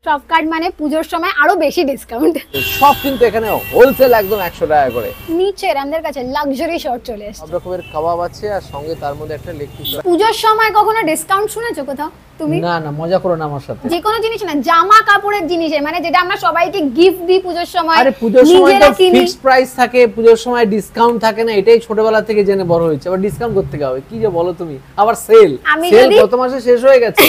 শপকার্ট মানে পুজোর সময় আরো বেশি ডিসকাউন্ট। সব কিন্তু এখানে হোলসেল একদম 100 টাকা করে। নিচের আমাদের কাছে লাক্সারি শর্ট চলে এসেছে, সব রকমের কাবাব আছে আর সঙ্গে তার মধ্যে একটা লেগ পিস। পুজোর সময় কখনো ডিসকাউন্ট শুনেছো কোথাও তুমি? না না, মজা করো না আমার সাথে। যে কোনো জিনিস না, জামা কাপড়ের জিনিসে মানে যেটা আমরা সবাইকে গিফট দিই পুজোর সময়। আরে পুজোর সময় তো ফিক্সড প্রাইস থাকে, পুজোর সময় ডিসকাউন্ট থাকে না, এটাই ছোটবেলা থেকে জেনে বড় হয়েছে। আবার ডিসকাউন্ট করতে হবে কি যে বলো তুমি? আবার সেল গত মাসে শেষ হয়ে গেছে।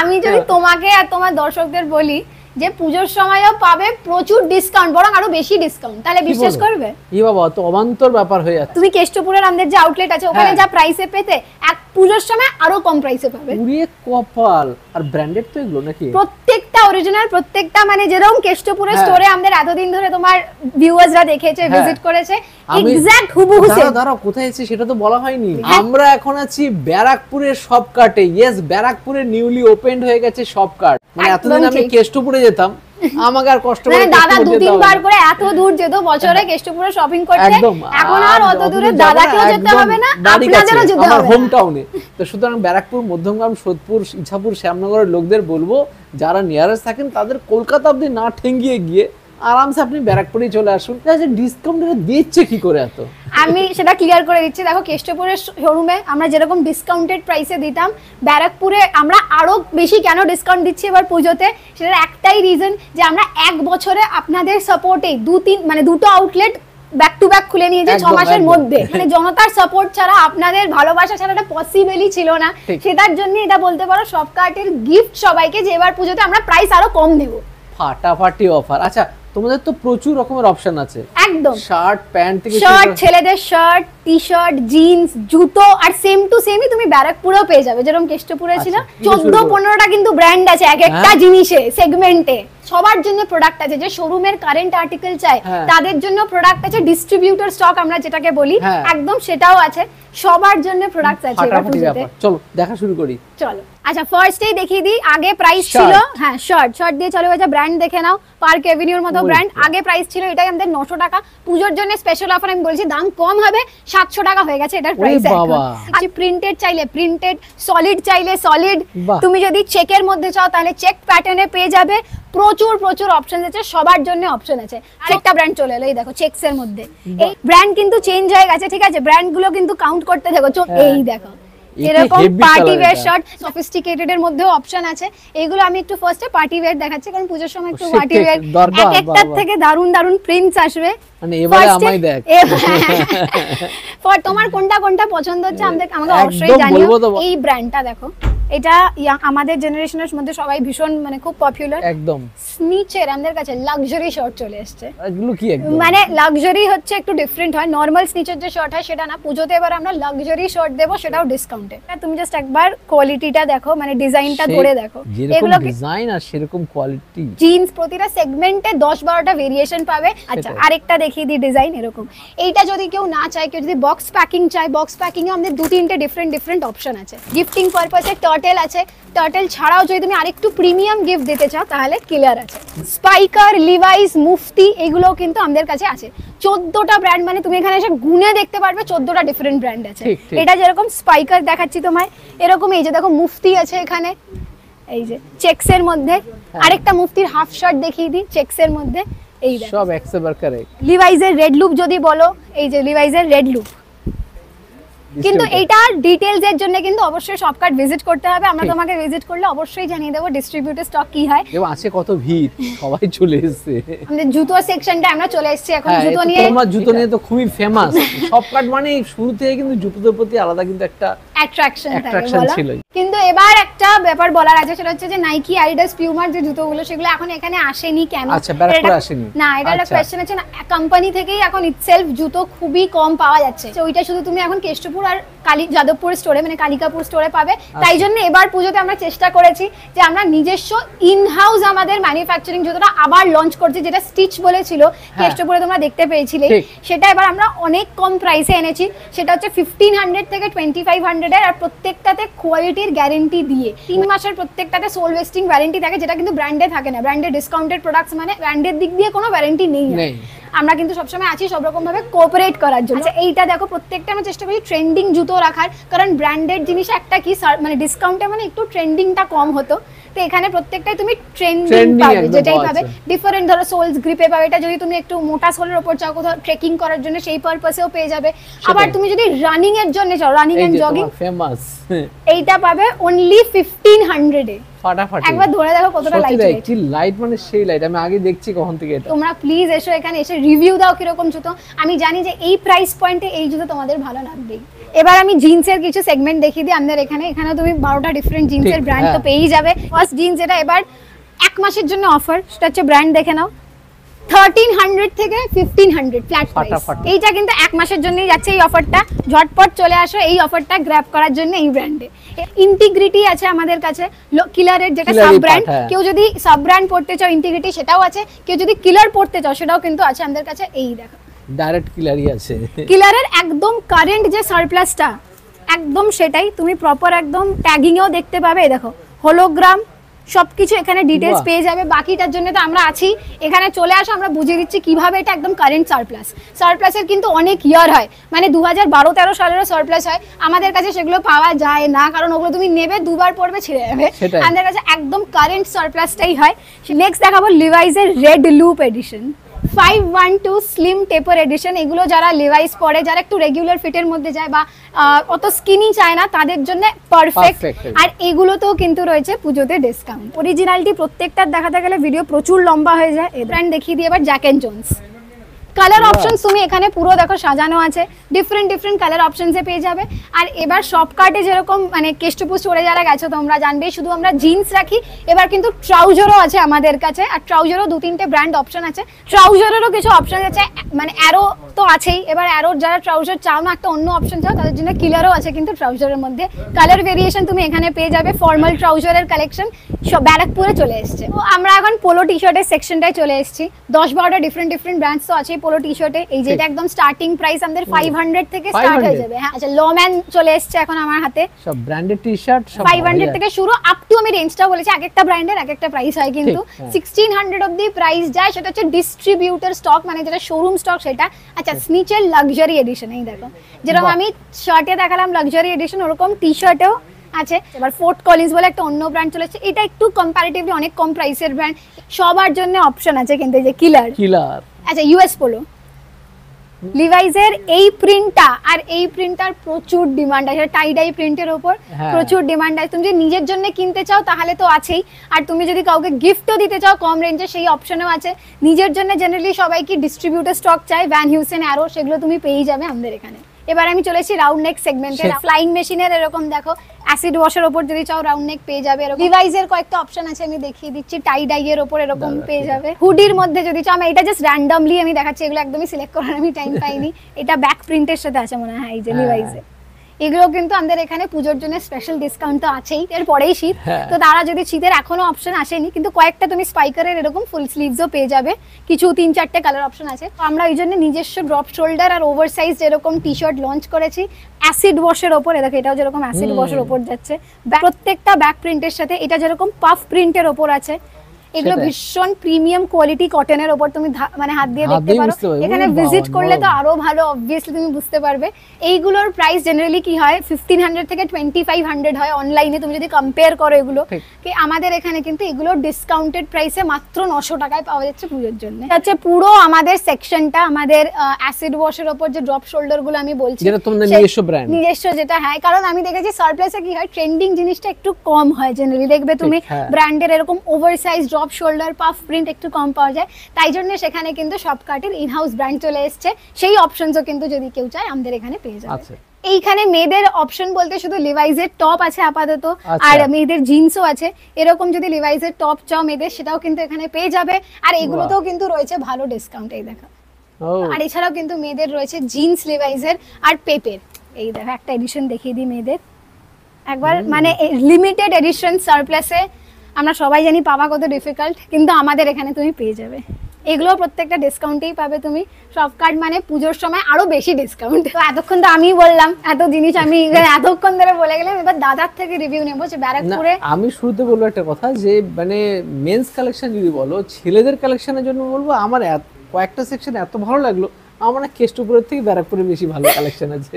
আমি যদি তোমাকে আর তোমার দর্শকদের বলি যে পুজোর সময়ও পাবে প্রচুর ডিসকাউন্ট, বরং আরো বেশি ডিসকাউন্ট, তাহলে বিশ্বাস করবে? এই বাবা, তো অবান্তর ব্যাপার হয়ে যাচ্ছে। তুমি কেষ্টপুরের আমাদের যে আউটলেট আছে ওখানে যা প্রাইসে পেতে এক পুজোর সময় আরো কম প্রাইসে পাবে। পুরিয়ে কপাল। আর ব্র্যান্ডেড তো এগুলো নাকি? প্রত্যেকটা অরিজিনাল, প্রত্যেকটা মানে যেরকম কেষ্টপুরের স্টোরে আমাদের এতদিন ধরে তোমার ভিউয়ার্সরা দেখেছে, ভিজিট করেছে, এক্সাক্ট হুবহু সেম। দাঁড়াও, কোথায় আছি সেটা তো বলা হয়নি। আমরা এখন আছি ব্যারাকপুরের শপকার্টে। ইয়েস, ব্যারাকপুরে নিউলি ওপেন্ড হয়ে গেছে শপকার্ট। মানে এতদিন আমি কেষ্টপুরে যেতাম, আমাকে আর কষ্ট করে দাদা 2-3 বার করে এত দূর যেত বছরে কেষ্টপুরে শপিং করতে, এখন আর অত দূরে দাদাকেও যেতে হবে না, আপনাদেরও যেতে হবে না, হোম টাউনে। তো সুতরাং ব্যারাকপুর, মধ্যমগ্রাম, সোদপুর, ইছাপুর, শ্যামনগরের লোকদের বলবো যারা নিয়ারেস্ট থাকেন তাদের কলকাতা অবধি না ঠেঙ্গিয়ে গিয়ে আরামসে আপনি ব্যারাকপুরেই চলে আসুন। ডিসকাউন্ট দিচ্ছে কি করে এত? আমি সেটা ক্লিয়ার করে দিচ্ছি। দেখো, কেষ্টপুরের শোরুমে আমরা যেরকম ডিসকাউন্টেড প্রাইসে দিতাম, ব্যারাকপুরে আমরা আরো বেশি কেন ডিসকাউন্ট দিচ্ছি এবার পুজোতে, সেটার একটাই রিজন যে আমরা এক বছরে আপনাদের সাপোর্টে দুটো আউটলেট ব্যাক টু ব্যাক খুলে নিয়েছে 6 মাসের মধ্যে। মানে জনতার সাপোর্ট ছাড়া, আপনাদের ভালোবাসা ছাড়া এটা পসিবলই ছিল না। সেটার জন্য এটা বলতে পারো শপকার্টের গিফট সবাইকে যে এবার পুজোতে আমরা প্রাইস আরো কম দেব। ফাটাফাটি অফার। আচ্ছা, তোমাদের তো প্রচুর রকমের অপশন আছে। একদম, শার্ট, প্যান্ট থেকে শার্ট, ছেলেদের শার্ট, টি-শার্ট, জিন্স, জুতো, আর সেম টু সেমই তুমি ব্যারাকপুরেও পেয়ে যাবে যেরকম কেষ্টপুরে ছিল। 14-15টা কিন্তু ব্র্যান্ড আছে এক একটা জিনিসে, সেগমেন্টে। সবার জন্য প্রোডাক্ট আছে, যে শোরুমের কারেন্ট আর্টিকেল চাই তাদের জন্য প্রোডাক্ট আছে, ডিস্ট্রিবিউটর স্টক আমরা যেটাকে বলি, একদম সেটাও আছে। সবার জন্য প্রোডাক্ট আছে এবার পুজোতে। চলো দেখা শুরু করি। চলো, আচ্ছা ফার্স্টেই দেখিয়ে দিই। আগে প্রাইস ছিল, শার্ট দিয়ে চলে গেছে। ব্র্যান্ড দেখে নাও, পার্ক এভিনিউর মতো ব্র্যান্ড। আগে প্রাইস ছিল এটাই আমাদের 900 টাকা। পুজোর জন্য স্পেশাল অফার আমি বলছি, দাম কম হবে, 700 টাকা হয়ে গেছে এটার প্রাইস। আচ্ছা, প্রিন্টেড চাইলে প্রিন্টেড, সলিড চাইলে সলিড, তুমি যদি চেকের মধ্যে চাও তাহলে চেক প্যাটার্নে পেয়ে যাবে। প্রচুর অপশন আছে, সবার জন্য অপশন আছে। আরেকটা ব্র্যান্ড চলে এলো, এই দেখো চেকস এর মধ্যে। এই ব্র্যান্ড কিন্তু চেঞ্জ হয়ে গেছে, ঠিক আছে? ব্র্যান্ড গুলো কিন্তু কাউন্ট করতে দেখো, এই দেখো এরকম পার্টি ওয়্যার শার্ট, সফিস্টিকেটেড এর মধ্যেও অপশন আছে। এগুলো আমি একটু ফার্স্টে পার্টি ওয়্যার দেখাচ্ছি, কারণ পূজোর সময় একটু পার্টি ওয়্যার একটা থেকে দারুন প্রিন্টস আসবে। মানে এবারে আমায় দেখ, ফর তোমার কোনটা পছন্দ হচ্ছে আমাকে অবশ্যই জানিও। এই ব্র্যান্ডটা দেখো, এটা আমাদের জেনারেশনের মধ্যে সবাই ভীষণ মানে খুব পপুলার। একদম নিচের আমাদের কাছে লাক্সারি শর্ট চলে এসেছে। এগুলো কি একদম মানে লাক্সারি হচ্ছে একটু ডিফারেন্ট হয়, নরমাল স্নিচের যে শর্ট হয় সেটা না। পুজোতে এবার আমরা লাক্সারি শর্ট দেব, সেটাও ডিসকাউন্টে। তুমি জাস্ট একবার কোয়ালিটিটা দেখো, মানে ডিজাইনটা ধরে দেখো, এগুলো ডিজাইন আর সেরকম কোয়ালিটি। জিন্স প্রতিটা সেগমেন্টে 10-12টা ভেরিয়েশন পাবে। আচ্ছা, আরেকটা দেখিয়ে দিই ডিজাইন এরকম। এইটা যদি কেউ না চায়, কেউ যদি বক্স প্যাকিং চায়, বক্স প্যাকিং এ আমাদের 2-3টে ডিফারেন্ট অপশন আছে। গিফটিং পারপাসে টার্টেল আছে, টার্টেল ছাড়াও যদি তুমি আরেকটু প্রিমিয়াম গিফট দিতে চাও তাহলে কিলার আছে। স্পাইকার, লিভাইস, মুফতি, এগুলোও কিন্তু আমাদের কাছে আছে। 14টা ব্র্যান্ড, মানে তুমি এখানে এসে গুনে দেখতে পারবে 14টা ডিফারেন্ট ব্র্যান্ড আছে। এটা যেরকম স্পাইকার দেখাচ্ছি তোমায়, এরকম এই যে দেখো মুফতি আছে এখানে, এই যে চেকস এর মধ্যে। আরেকটা মুফতির হাফ শার্ট দেখিয়ে দিই চেকস এর মধ্যে, এই দেখো সব এক্সেবার কারেক্ট। লিভাইসের রেড লুপ যদি বলো, এই যে লিভাইসের রেড লুপ। কিন্তু এইটা ডিটেইলস এর জন্য কিন্তু অবশ্যই শপকার্ট ভিজিট করতে হবে। আমরা তোমাকে ভিজিট করলে অবশ্যই জানিয়ে দেব ডিস্ট্রিবিউটর স্টক কি হয়। এবং আছে কত ভিড়, সবাই চলে এসেছে। আমাদের জুতো সেকশনটা আমরা চলে এসেছি এখন। জুতো নিয়ে, তোমার জুতো নিয়ে তো খুবই ফেমাস। শপকার্ট মানে শুরু থেকে কিন্তু জুতোদের প্রতি আলাদা কিন্তু একটা অ্যাট্রাকশন ছিল। কিন্তু এবার একটা ব্যাপার বলার আছে, সেটা হচ্ছে যে নাইকি, অ্যাডিডাস, পিউমার যে জুতোগুলো সেগুলো এখন এখানে আসেনি কেন? আচ্ছা, ব্যারাকপুরে আসেনি না, এটা একটা কোশ্চেন আছে না। কোম্পানি থেকেই এখন ইটসেলফ জুতো খুবই কম পাওয়া যাচ্ছে। তো ওইটা শুধু তুমি এখন কেষ্টপুর আর যাদবপুর স্টোরে, মানে কালিকাপুর স্টোরে পাবে। তাই জন্য এবার পুজোতে আমরা চেষ্টা করেছি যে আমরা নিজস্ব ইন হাউস আমাদের ম্যানুফ্যাকচারিং জুতোটা আবার লঞ্চ করছি, যেটা স্টিচ বলেছিল কেষ্টপুরে তোমরা দেখতে পেয়েছিলে। সেটা এবার আমরা অনেক কম প্রাইসে এনেছি। সেটা হচ্ছে 1500 থেকে 2500 এর, আর প্রত্যেকটাতে কোয়ালিটির গ্যারান্টি দিয়ে 3 মাসের প্রত্যেকটাতে সোল ওয়েস্টিং ওয়ারেন্টি থাকে, যেটা কিন্তু ব্র্যান্ডে থাকে না। ব্র্যান্ডে ডিসকাউন্টেড প্রোডাক্টস মানে ব্র্যান্ডের দিক দিয়ে কোনো ওয়ারেন্টি নেই। আমরা কিন্তু সবসময় আছি সব রকম ভাবে কোঅপারেট করার জন্য। আচ্ছা, এইটা দেখো, প্রত্যেকটা আমরা চেষ্টা করি ট্রেন্ডিং জুতো রাখার, কারণ ব্র্যান্ডেড জিনিস একটা কি মানে ডিসকাউন্টে মানে একটু ট্রেন্ডিংটা কম হতো। তো তো এখানে প্রত্যেকটাই তুমি ট্রেন্ডিং Trending পাবে, একদম যেটাই পাওয়া পাবে যাচ্ছে। ডিফারেন্ট ধরো সোলস গ্রিপে পাবে, এটা যদি তুমি একটু মোটা সোলের উপর চাও কোথাও ট্রেকিং করার জন্য সেই পারপাসেও পেয়ে যাবে। আবার তুমি যদি রানিং এর জন্য চাও, রানিং এন্ড জগিং, ফেমাস এইটা পাবে অনলি 1500 এ। ফাটাফাটি একবার ধরে দেখো কতটা লাইট ওয়েট, কি লাইট, মানে সেই লাইট আমি আগে দেখছি কখন থেকে এটা। তোমরা প্লিজ এসো এখানে, এসে রিভিউ দাও কিরকম জুতো। আমি জানি যে এই প্রাইস পয়েন্টে এই জুতো তোমাদের ভালো লাগবেই। এবার আমি জিন্সের কিছু সেগমেন্ট দেখিয়ে দিই আমাদের এখানে। এখানে তুমি 12টা ডিফারেন্ট জিন্সের ব্র্যান্ড তো পেয়েই যাবে। ফার্স্ট জিন্স, এটা এবার 1 মাসের জন্য অফার, সেটা হচ্ছে ব্র্যান্ড দেখে নাও, 1300 থেকে 1500 ফ্ল্যাট প্রাইস। এইটা কিন্তু 1 মাসের জন্যই যাচ্ছে এই অফারটা, ঝটপট চলে আসো এই অফারটা গ্র্যাব করার জন্য এই ব্র্যান্ডে। ইন্টিগ্রিটি আছে আমাদের কাছে, কিলারের যেটা সাব ব্র্যান্ড, কেউ যদি সাব ব্র্যান্ড পড়তে চাও ইন্টিগ্রিটি সেটাও আছে, কেউ যদি কিলার পড়তে চাও সেটাও কিন্তু আছে আমাদের কাছে। এই দেখো ডাইরেক্ট কিলারই আছে, কিলারের একদম কারেন্ট যে সারপ্লাসটা একদম সেটাই তুমি প্রপার একদম ট্যাগিং এও দেখতে পাবে। এই দেখো হোলোগ্রাম সবকিছু এখানে ডিটেইলস পেয়ে যাবে। বাকিটার জন্য তো আমরা আছি, এখানে চলে আসো আমরা বুঝিয়ে দিচ্ছি কিভাবে এটা একদম কারেন্ট সারপ্লাস। সারপ্লাসের কিন্তু অনেক ইয়ার হয়, মানে 2012-13 সালেরও সারপ্লাস হয়, আমাদের কাছে সেগুলো পাওয়া যায় না, কারণ ওগুলো তুমি নেবে দুবার পরবে ছিঁড়ে যাবে। আমাদের কাছে একদম কারেন্ট সারপ্লাসটাই হয়। নেক্সট দেখাবো লিভাইসের রেড লুপ এডিশন 512 স্লিম টেপার এডিশন। এগুলো যারা লিভাইস পরে, যারা একটু রেগুলার ফিটের মধ্যে যায় বা অত স্কিনি চায় না, তাদের জন্য পারফেক্ট। আর এগুলোতেও কিন্তু রয়েছে পুজোতে ডিসকাউন্ট। অরিজিনালিটি প্রত্যেকটার দেখাতে গেলে ভিডিও প্রচুর লম্বা হয়ে যায়। এই ব্র্যান্ড দেখিয়ে দিই এবার Jack and Jones. Colour options তুমি এখানে পুরো দেখো সাজানো আছে, ডিফারেন্ট কালার অপশনসে পেয়ে যাবে। আর এবার শপকার্টে যেরকম মানে কেষ্টপুর স্টোরে যারা গেছো তোমরা জানবে শুধু আমরা জিন্স রাখি, এবার কিন্তু ট্রাউজারও আছে আমাদের কাছে। আর ট্রাউজারও 2-3টে ব্র্যান্ড অপশন আছে, ট্রাউজারেরও কিছু অপশন আছে, মানে অ্যারো তো আছেই। এবার অ্যারোর যারা ট্রাউজার চাও না, একটা অন্য অপশন চাও, তাদের জন্য কিলারও আছে কিন্তু ট্রাউজারের মধ্যে। কালার ভেরিয়েশন তুমি এখানে পেয়ে যাবে। ফর্মাল ট্রাউজারের কালেকশন সব ব্যারাকপুরে চলে এসছে। তো আমরা এখন পোলো টি শার্টের সেকশনটায় চলে এসেছি। 10-12টা ডিফারেন্ট ব্র্যান্ডস তো আছে পোলো টি শার্টে। এই যে এটা একদম স্টার্টিং প্রাইস আমাদের 500 থেকে স্টার্ট হয়ে যাবে। হ্যাঁ আচ্ছা, লম্যান চলে এসেছে এখন আমার হাতে, সব ব্র্যান্ডেড টি শার্ট, সব 500 থেকে শুরু আপ টু, আমি রেঞ্জটা বলেছি, একটা ব্র্যান্ডের একটা প্রাইস হয়, কিন্তু 1600 অবধি প্রাইস যায়। সেটা হচ্ছে ডিস্ট্রিবিউটর স্টক, মানে যেটা শোরুম স্টক সেটা। আচ্ছা, স্নিচের লাক্সারি এডিশন, এই দেখো যেরকম আমি শার্টে দেখালাম লাক্সারি এডিশন, ওরকম টি শার্টেও আছে। এবার ফোর্ট কলিন্স বলে একটা অন্য ব্র্যান্ড চলেছে, এটা একটু কম্পারেটিভলি অনেক কম প্রাইসের ব্র্যান্ড। সবার জন্য অপশন আছে কিন্তু, এই যে কিলার। আচ্ছা, ইউএস পোলো, লিভাইসের এই প্রিন্টটা, আর এই প্রিন্টটার প্রচুর ডিমান্ড আছে, টাই ডাই প্রিন্টের উপর প্রচুর ডিমান্ড আছে। তুমি যদি নিজের জন্য কিনতে চাও তাহলে তো আছেই, আর তুমি যদি কাউকে গিফটও দিতে চাও কম রেঞ্জে সেই অপশনও আছে। নিজের জন্য জেনারেলি সবাই কি ডিস্ট্রিবিউটর স্টক চাই, ভ্যান হিউসেন, অ্যারো, সেগুলো তুমি পেয়ে যাবে আমাদের এখানে। এবার আমি চলেছি রাউন্ড নেক সেগমেন্টে। ফ্লাইং মেশিনের এরকম দেখো অ্যাসিড ওয়াশের উপর যদি চাও রাউন্ড নেক পেয়ে যাবে। এরকম লিভাইসের কয়েকটা অপশন আছে আমি দেখিয়ে দিচ্ছি, টাই ডাই এর উপর এরকম পেয়ে যাবে। হুডির মধ্যে যদি চাও, আমি এটা জাস্ট র্যান্ডমলি আমি দেখাচ্ছি, এগুলো একদমই সিলেক্ট করার আমি টাইম পাইনি। এটা ব্যাক প্রিন্টের সাথে আছে মনে হয়, এই যে লিভাইসে। এগুলো কিন্তু আমাদের এখানে পুজোর জন্য স্পেশাল ডিসকাউন্ট তো আছেই, এরপরেই শীত, তো তারা যদি শীতের এখনো অপশন আসেনি, কিন্তু কয়েকটা তুমি স্পাইকারের এরকম ফুল স্লিভসও পেয়ে যাবে, কিছু 3-4টে কালার অপশন আছে। তো আমরা এই জন্য নিজস্ব ড্রপ শোল্ডার আর ওভার সাইজ এরকম টি শার্ট লঞ্চ করেছি অ্যাসিড ওয়াশের ওপর। দেখো এটাও যেরকম অ্যাসিড ওয়াশের ওপর যাচ্ছে, প্রত্যেকটা ব্যাক প্রিন্টের সাথে। এটা যেরকম পাফ প্রিন্টের ওপর আছে, এগুলো ভীষণ প্রিমিয়াম কোয়ালিটি কটনের উপর, তুমি মানে হাত দিয়ে দেখতে পারো। এখানে ভিজিট করলে তো আরো ভালো অবভিয়াসলি তুমি বুঝতে পারবে। এইগুলোর প্রাইস জেনারেলি কি হয় 1500 থেকে 2500 হয় অনলাইনে, তুমি যদি কম্পেয়ার করো এগুলো কি। আমাদের এখানে কিন্তু এগুলো ডিসকাউন্টেড প্রাইসে মাত্র 900 টাকায় পাওয়া যাচ্ছে পুজোর জন্য। হচ্ছে পুরো আমাদের সেকশনটা, আমাদের অ্যাসিড ওয়াশের উপর যে ড্রপ শোল্ডার গুলো আমি বলছি, যেটা তোমাদের নিজস্ব ব্র্যান্ড, নিজস্ব যেটা। হ্যাঁ, কারণ আমি দেখেছি সারপ্লাসে কি হয়, ট্রেন্ডিং জিনিসটা একটু কম হয় জেনারেলি। দেখবে তুমি ব্র্যান্ডের এরকম over size drop shoulder puff print একটু কম পাওয়া যায়, তাই জন্য সেখানে কিন্তু শপকার্টের ইনহাউস ব্র্যান্ড চলে এসেছে। সেই অপশনসও কিন্তু যদি কেউ চায় আমাদের এখানে পেয়ে যাবে। এইখানে মেয়েদের অপশন বলতে শুধু লিভাইসের টপ আছে আপাতত, আর মেয়েদের জিন্সও আছে। এরকম যদি লিভাইসের টপ চাও মেয়েদের, সেটাও কিন্তু এখানে পেয়ে যাবে। আর এগুলোতেও কিন্তু রয়েছে ভালো ডিসকাউন্ট, এই দেখো। আর এছাড়াও কিন্তু মেয়েদের রয়েছে জিন্স লিভাইসের আর পেপের। এই দেখো একটা এডিশন দেখিয়ে দিই মেয়েদের একবার, মানে লিমিটেড এডিশন সারপ্লাসে। আমরা সবাই জানি পাওয়া কত ডিফিকাল্ট, কিন্তু আমাদের এখানে তুমি পেয়ে যাবে। এগুলো প্রত্যেকটা ডিসকাউন্টেই পাবে তুমি। শপকার্ট মানে পুজোর সময় আরো বেশি ডিসকাউন্ট। তো এতক্ষণ তো আমি বললাম এত জিনিস, আমি এতক্ষণ ধরে বলে গেলাম, এবার দাদার থেকে রিভিউ নেবো যে ব্যারাকপুরে। আমি শুরুতে বলবো একটা কথা, যে মানে মেন্স কালেকশন যদি বলো, ছেলেদের কালেকশনের জন্য বলবো আমার কয়েকটা সেকশন এত ভালো লাগলো, আমার না কেষ্টপুরের থেকে ব্যারাকপুরে বেশি ভালো কালেকশন আছে।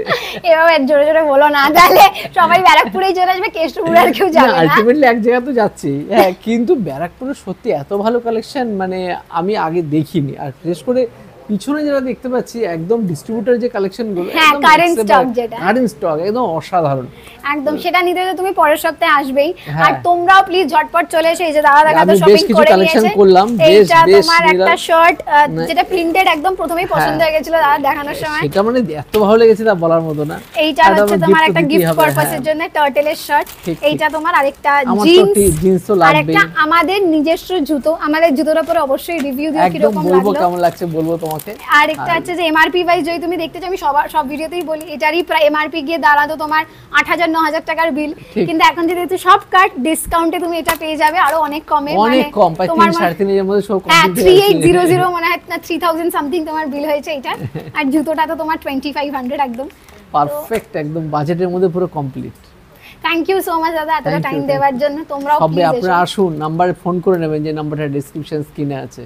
এভাবে জোরে জোরে বলো না, তাহলে সবাই ব্যারাকপুরেই চলে আসবে, কেষ্টপুরে আর কেউ যাবে না। আলটিমেটলি এক জায়গা তো যাচ্ছি, হ্যাঁ, কিন্তু ব্যারাকপুরে সত্যি এত ভালো কালেকশন মানে আমি আগে দেখিনি। আর বিশেষ করে পিছনে যেটা দেখতে পাচ্ছি একদম ডিস্ট্রিবিউটর যে কালেকশন গুলো, হ্যাঁ, কারেন্ট স্টক যেটা, কারেন্ট স্টক একদম অসাধারণ একদম। সেটা নিতে হলে তুমি পরের সপ্তাহে আসবেই। আর তোমরাও প্লিজ ঝটপট চলে এসো। এই যে দাদা দেখা তো শপিং করে কালেকশন নিয়েছে। করলাম, এইটা তোমার একটা শার্ট যেটা প্রিন্টেড, একদম প্রথমেই পছন্দ হয়ে গেছিল দাদা দেখানোর সময়। সেটা মানে এত ভালো লেগেছে তা বলার মতো না। এইটা হচ্ছে তোমার একটা গিফট পারপাসের জন্য টার্টেলের শার্ট। এইটা তোমার আরেকটা জিন্স তো লাগবেই। আরেকটা আমাদের নিজস্ব জুতো, আমাদের জুতোর উপরে অবশ্যই রিভিউ দিও কি রকম লাগলো, বলবো কেমন লাগছে বলবো তোমাকে। আরেকটা হচ্ছে যে এমআরপি ওয়াইজ যদি তুমি দেখতে চাও, আমি সব ভিডিওতেই বলি এটারই প্রায় এমআরপি গিয়ে দাঁড়াতো তোমার 8,000-9,000 টাকার বিল, কিন্তু এখন যেহেতু শপকার্ট ডিসকাউন্টে তুমি এটা পেয়ে যাবে আরো অনেক কমে, অনেক কম, প্রায় 3-3.5 এর মধ্যে সব কমপ্লিট হয়ে গেছে। 3800 মনে হয় না 3000 সামথিং তোমার বিল হয়েছে এটা। আর জুতোটা তো তোমার 2500 একদম পারফেক্ট, একদম বাজেটের মধ্যে পুরো complete. Thank you so much দাদা এতটা টাইম দেওয়ার জন্য। তোমরাও প্লিজ আপনারা আসুন, নাম্বারে ফোন করে নেবেন, যে নাম্বারটা ডেসক্রিপশন স্ক্রিনে আছে,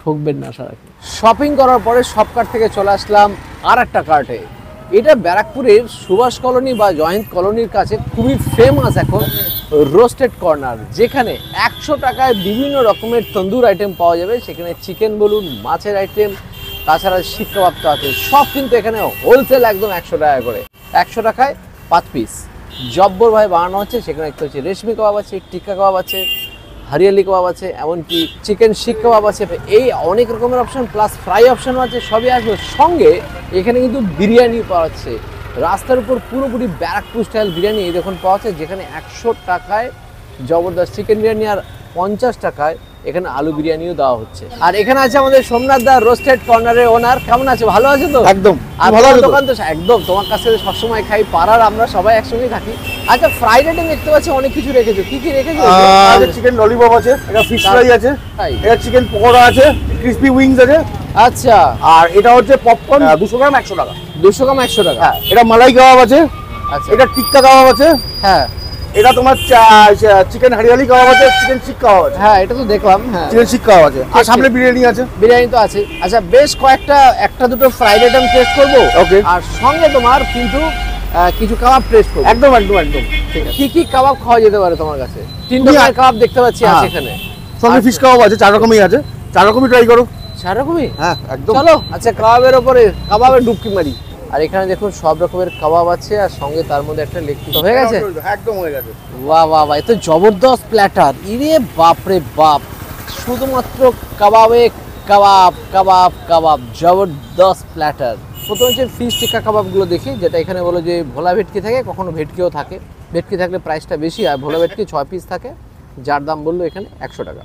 ঠকবেন না। সারা শপিং করার পরে শপকার্ট থেকে চলে আসলাম আর একটা কার্টে। এটা ব্যারাকপুরের সুভাষ কলোনি বা জয়ন্ত কলোনির কাছে খুবই ফেমাস এখন রোস্টেড কর্নার, যেখানে 100 টাকায় বিভিন্ন রকমের তন্দুর আইটেম পাওয়া যাবে। সেখানে চিকেন বলুন, মাছের আইটেম, তাছাড়া শিক কাবাব তো আছে, সব কিন্তু এখানে হোলসেল একদম 100 টাকা করে, 100 টাকায় 5 পিস জব্বর ভাই বানানো হচ্ছে। সেখানে একটা হচ্ছে রেশমি কাবাব আছে, টিক্কা কাবাব আছে, হরিয়ালি কাবাব আছে, এমনকি চিকেন শিক কাবাব আছে। এই অনেক রকমের অপশন প্লাস ফ্রাই অপশনও আছে, সবই আসবে। সঙ্গে এখানে কিন্তু বিরিয়ানি পাওয়া যাচ্ছে, রাস্তার উপর পুরোপুরি ব্যারাকপুর স্টাইল বিরিয়ানি এই দেখুন পাওয়া যাচ্ছে, যেখানে 100 টাকায় জবরদস্ত চিকেন বিরিয়ানি আর 50 টাকায় এখানে আলু বিরিয়ানিও দেওয়া হচ্ছে। আর এখানে আছে আমাদের সোমনাথ দা, রোস্টেড কর্নারের ওনার। কেমন আছে? ভালো আছে তো? একদম ভালো দোকান তো একদম, তোমার কাছে সবসময় খাই, পাড়ার আমরা সবাই একসঙ্গে থাকি। আচ্ছা, ফ্রাইড আইটেম দেখতে পাচ্ছি অনেক কিছু রেখেছো, কি কি রেখেছো? চিকেন ললিপপ আছে, এটা ফিশ ফ্রাই আছে, এটা চিকেন পকোড়া আছে, ক্রিসপি উইংস আছে। আচ্ছা, আর এটা হচ্ছে পপকর্ন 200 গ্রাম 100 টাকা। 200 গ্রাম 100 টাকা। হ্যাঁ, এটা মালাই কাবাব আছে। আচ্ছা, এটা টিক্কা কাবাব আছে। হ্যাঁ, এটা তোমার চিকেন হরিয়ালি কাবাব আছে, চিকেন শিক কাবাব আছে। হ্যাঁ, এটা তো দেখলাম। হ্যাঁ, চিকেন শিক কাবাব আছে, আর সামনে বিরিয়ানি আছে। বিরিয়ানি তো আছে। আচ্ছা, বেশ কয়েকটা একটা দুটো ফ্রাইড আইটেম টেস্ট করবো, ওকে, আর সঙ্গে তোমার কিন্তু কিছু কাবাব টেস্ট করবো। একদম একদম একদম ঠিক আছে। কি কি কাবাব খাওয়া যেতে পারে তোমার কাছে? 3 রকমের কাবাব দেখতে পাচ্ছি আছে এখানে, সঙ্গে ফিশ কাবাব আছে, 4 রকমই আছে, 4 রকমই ট্রাই করো। 4 রকমই? হ্যাঁ, একদম। চলো, আচ্ছা কাবাবের উপরে কাবাবের ডুবকি মারি। আর এখানে দেখুন সব রকমের কাবাব আছে, আর সঙ্গে তার মধ্যে একটা লেগ পিস হয়ে গেছে। একদম হয়ে গেছে। বাহ বাহ বাহ, এত জবরদস্ত প্ল্যাটার, ইরে বাপ রে বাপ, শুধুমাত্র কাবাবে কাবাব কাবাব কাবাব, জবরদস্ত প্ল্যাটার। প্রথমে যে ফিশ টিক্কা কাবাবগুলো দেখি, যেটা এখানে বলো যে ভোলা ভেটকি থাকে, কখনো ভেটকিও থাকে। ভেটকি থাকলে প্রাইসটা বেশি, আর ভোলা ভেটকি 6 পিস থাকে, যার দাম বললো এখানে 100 টাকা।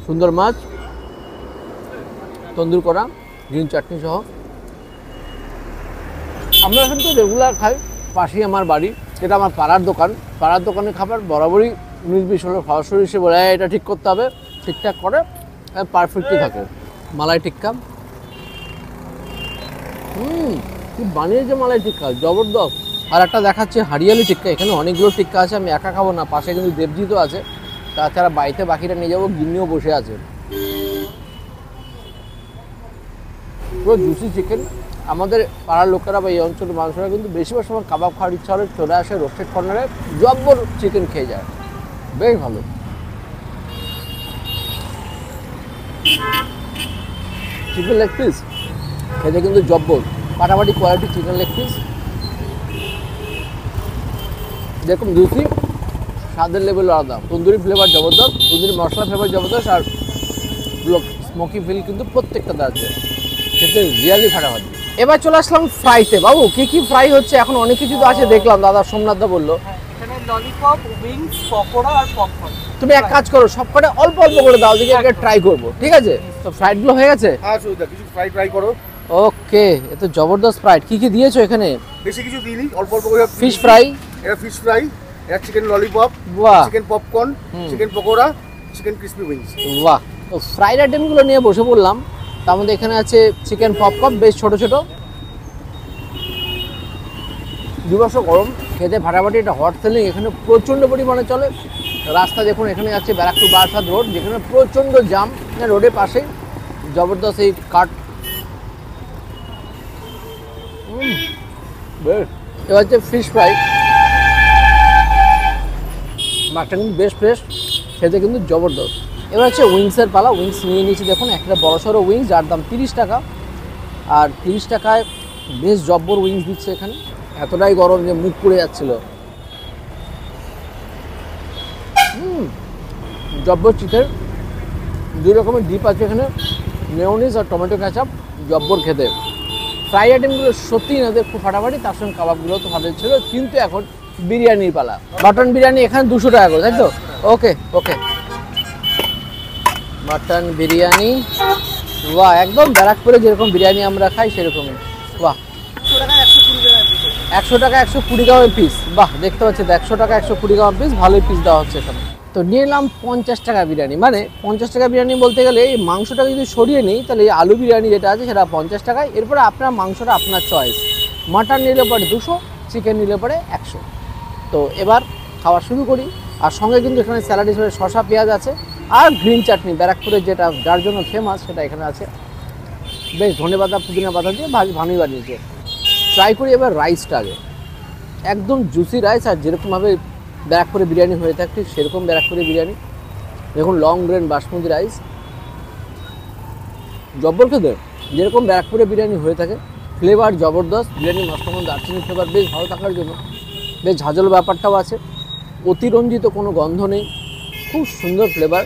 সুন্দর মাছ, তন্দুর করা, গ্রিন চাটনি সহ। আমরা এখন তো রেগুলার খাই, পাশেই আমার বাড়ি, এটা আমার পাড়ার দোকান। পাড়ার দোকানে খাবার বরাবরই নির্বিষ হলো সরাসরি এসে বলে এটা ঠিক করতে হবে, ঠিকঠাক করে পারফেক্টলি থাকে। মালাই টিক্কা, কি বানিয়েছে মালাই টিক্কা, জবরদস্ত। আর একটা দেখাচ্ছে হরিয়ালি টিক্কা, এখানে অনেকগুলো টিক্কা আছে, আমি একা খাবো না, পাশে কিন্তু দেবজিতও আছে, তাছাড়া বাড়িতে বাকিটা নিয়ে যাবো, গিন্নিও বসে আছে। পুরো জুসি চিকেন। আমাদের পাড়ার লোকেরা বা এই অঞ্চলের মানুষেরা কিন্তু বেশিরভাগ সময় কাবাব খাওয়ার ইচ্ছা হলে চলে আসে রোস্টেড কর্নারে, জব্বর চিকেন খেয়ে যায়, বেশ ভালো। চিকেন লেগ পিস খেতে কিন্তু জব্বর, ফাটাফাটি কোয়ালিটি চিকেন লেগ পিস। যেরকম জুসি, স্বাদের লেভেল আলাদা, তন্দুরি ফ্লেভার জবরদস্ত, তন্দুরি মশলা ফ্লেভার জবরদস্ত, আর স্মোকি ফিল কিন্তু প্রত্যেকটাতে আছে, খেতে রিয়ালি ফাটাফাটি। এবার চলে আসলাম ফ্রাইতে। বাবু কি কি ফ্রাই হচ্ছে? এখন অনেক কিছু তো আছে দেখলাম, দাদা সোমনাথ দা বললো। এখানে ললিপপ, উইংস, পকোড়া আর পপকর্ন। তুমি এক কাজ করো, সবকটা অল্প অল্প করে দাও, দিকে আগে ট্রাই করবো, ঠিক আছে? তো ফ্রাইড গুলো হয়ে গেছে? হ্যাঁ, সুবিধা কিছু ফ্রাই ট্রাই করো। ওকে, এ তো জবরদস্ত ফ্রাইড। কি কি দিয়েছো এখানে? বেশি কিছু দিইনি, অল্প অল্প করে। ফিশ ফ্রাই, এটা ফিশ ফ্রাই, এটা চিকেন ললিপপ, বাহ, chicken popcorn, chicken pakora, chicken crispy wings. বাহ। তো ফ্রাইড আইটেমগুলো নিয়ে বসে পড়লাম। তার মধ্যে এখানে আছে চিকেন পপকর্ন, বেশ ছোট ছোট, দিবস গরম, খেতে ফাটাফাটি। এটা হট সেলিং, এখানে প্রচণ্ড পরিমাণে চলে। রাস্তা দেখুন, এখানে আছে ব্যারাকপুর বারাসাত রোড, যেখানে প্রচণ্ড জাম, রোডের পাশেই জবরদস্ত এই কাট। বেশ। এবার হচ্ছে ফিশ ফ্রাই, মাছটা কিন্তু বেশ ফ্রেশ, খেতে কিন্তু জবরদস্ত। এবার হচ্ছে উইংসের পালা। উইংস নিয়ে নিয়েছি দেখুন, একটা বড়সড় উইংস যার দাম 30 টাকা। আর 30 টাকায় বেশ জব্বর উইংস দিচ্ছে এখানে। এতটাই গরম যে মুখ পুড়ে যাচ্ছিল। জব্বর চিকেন, দুই রকমের ডিপ আছে এখানে, মেয়োনিজ আর টমেটো কেচাপ, জব্বর খেতে। ফ্রাই আইটেমগুলো সত্যিই নাদের খুব ফাটাফাটি, তার সঙ্গে কাবাবগুলো তো ভালো ছিল। কিন্তু এখন বিরিয়ানির পালা। মাটন বিরিয়ানি এখানে 200 টাকা করে, তাই তো? ওকে ওকে, মাটন বিরিয়ানি। বাহ, একদম ব্যারাকপুরে যেরকম বিরিয়ানি আমরা খাই সেরকমই। বাহ, 100 টাকা 120 গ্রামের পিস। বাহ, দেখতে পাচ্ছি তো 100 টাকা 120 গ্রামের পিস, ভালোই পিস দেওয়া হচ্ছে এখানে। তো নিয়ে এলাম 50 টাকা বিরিয়ানি। মানে 50 টাকা বিরিয়ানি বলতে গেলে এই মাংসটা যদি সরিয়ে নিই তাহলে এই আলু বিরিয়ানি যেটা আছে সেটা 50 টাকায়। এরপরে আপনার মাংসটা আপনার চয়েস, মাটন নিলে পরে 200, চিকেন নিলে পরে 100। তো এবার খাওয়া শুরু করি। আর সঙ্গে কিন্তু এখানে স্যালাড হিসেবে শসা পেঁয়াজ আছে আর গ্রিন চাটনি, ব্যারাকপুরের যেটা যার জন্য ফেমাস সেটা এখানে আছে। বেশ ধনে পাতা পুদিনা পাতা দিয়ে ভালোই বানিয়েছে। ট্রাই করি এবার রাইসটা আগে। একদম জুসি রাইস, আর যেরকমভাবে ব্যারাকপুরে বিরিয়ানি হয়ে থাকে ঠিক সেরকম ব্যারাকপুরে বিরিয়ানি। দেখুন লং গ্রেন বাসমতি রাইস, জব্বর খেতে যেরকম ব্যারাকপুরে বিরিয়ানি হয়ে থাকে। ফ্লেভার জবরদস্ত, বিরিয়ানির মশলা দারচিনি ফ্লেভার বেশ ভালো থাকার জন্য বেশ ঝাঁঝালো ব্যাপারটাও আছে, অতিরঞ্জিত কোনো গন্ধ নেই, খুব সুন্দর ফ্লেভার।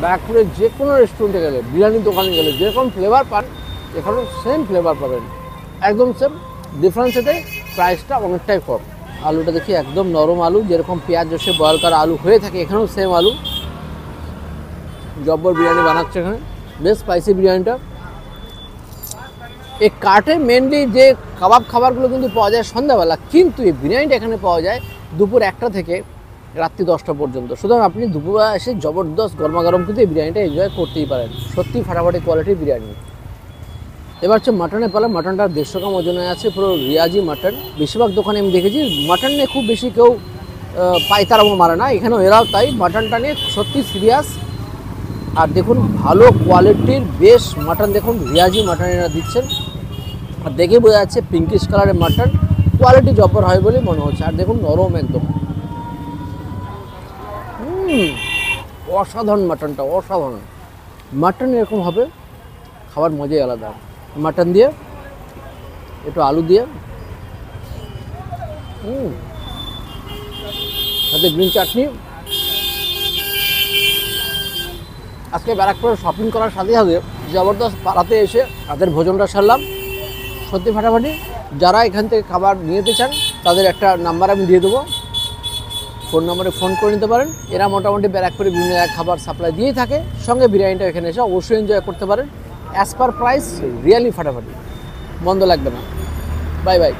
ব্যারাকপুরের যে কোনো রেস্টুরেন্টে গেলে, বিরিয়ানির দোকানে গেলে যেরকম ফ্লেভার পান এখানেও সেম ফ্লেভার পাবেন, একদম সেম। ডিফারেন্স এতে প্রাইসটা অনেকটাই কম। আলুটা দেখি একদম নরম আলু, যেরকম পেঁয়াজ রসে বয়েল করা আলু হয়ে থাকে এখানেও সেম আলু। জব্বর বিরিয়ানি বানাচ্ছে এখানে, বেশ স্পাইসি বিরিয়ানিটা। এই কার্টে মেনলি যে কাবাব খাবারগুলো কিন্তু পাওয়া যায় সন্ধ্যাবেলা, কিন্তু এই বিরিয়ানিটা এখানে পাওয়া যায় দুপুর 1টা থেকে রাত্রি 10টা পর্যন্ত। সুতরাং আপনি দুপুরবেলা এসে জবরদস্ত গরমাগরম কিন্তু এই বিরিয়ানিটা এনজয় করতেই পারেন। সত্যি ফাটাফাটি কোয়ালিটির বিরিয়ানি। এবার হচ্ছে মাটনের পালা। মাটনটা 150 গ্রাম ওজনে আছে, পুরো রিয়াজি মাটন। বেশিরভাগ দোকানে আমি দেখেছি মাটন নিয়ে খুব বেশি কেউ পাইতারামো মারে না, এখানেও এরাও তাই। মাটনটা নিয়ে সত্যি সিরিয়াস। আর দেখুন ভালো কোয়ালিটির বেশ মাটন, দেখুন রিয়াজি মাটন এরা দিচ্ছেন। আর দেখে বোঝা যাচ্ছে পিঙ্কিশ কালারের মাটন, কোয়ালিটি জব্বর হয় বলেই মনে হচ্ছে। আর দেখুন নরম একদম, অসাধারণ মাটনটা, অসাধারণ। মাটন এরকম হবে, খাবার মজাই আলাদা। মাটন দিয়ে একটু আলু দিয়ে, সাথে গ্রিন চাটনি। আজকে ব্যারাকপুরে শপিং করার সাথে সাথে জবরদস্ত পাড়াতে এসে তাদের ভোজনটা সারলাম, সত্যি ফাটাফাটি। যারা এখান থেকে খাবার নিয়ে যেতে চান তাদের একটা নাম্বার আমি দিয়ে দেবো, ফোন নম্বরে ফোন করে নিতে পারেন। এরা মোটামুটি ব্যারাকপুরে বিভিন্ন জায়গায় খাবার সাপ্লাই দিয়েই থাকে, সঙ্গে বিরিয়ানিটা এখানে এসে অবশ্যই এনজয় করতে পারেন। অ্যাজ পার প্রাইস রিয়েলি ফাটাফাটি, বন্ধ লাগবে না। Bye bye.